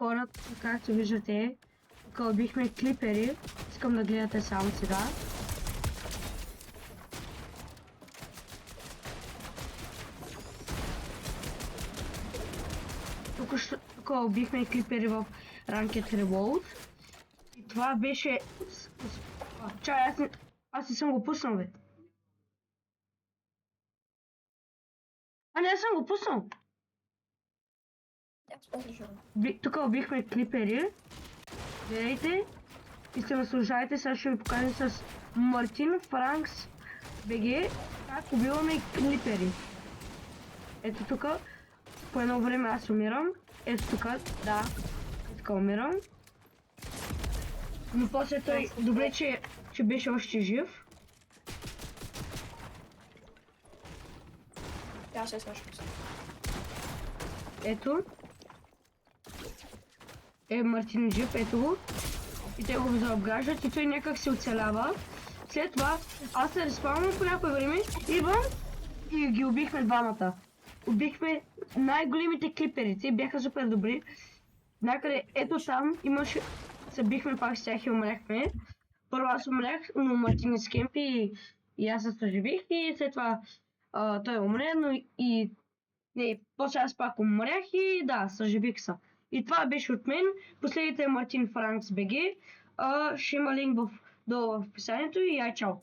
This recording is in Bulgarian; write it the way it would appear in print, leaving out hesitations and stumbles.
хората, както виждате, тук убихме клипери. Искам да гледате само сега. Тук убихме клипери в Ranked Revolt. И това беше... Чай, аз не съм го пуснал, бе. Не, аз съм го пуснал. Тук убихме клипери. Гледайте и се наслаждайте. Сега ще ви покажа с Мартин Франкс БГ как убиваме клипери. Ето тук по едно време аз умирам. Ето тук, да, тук умирам. Но после той, добре, че беше още жив. Ja, се смешвам. Ето. Мартин жив, ето го. И те го заобграждат и той някак се оцелява. След това аз се респаунвам по някое време, идвам и ги убихме двамата. Убихме най-големите клипери, те бяха супер добри. Някъде ето там имаше, се бихме пак с тях и умряхме. Първо аз умрях, но Мартин изкемпи и аз се съживих и след това той умре, но и после аз пак умрях и да, съживих се. И това беше от мен. Последните е Мартин Франкс БГ. Ще има линк долу в описанието и чао!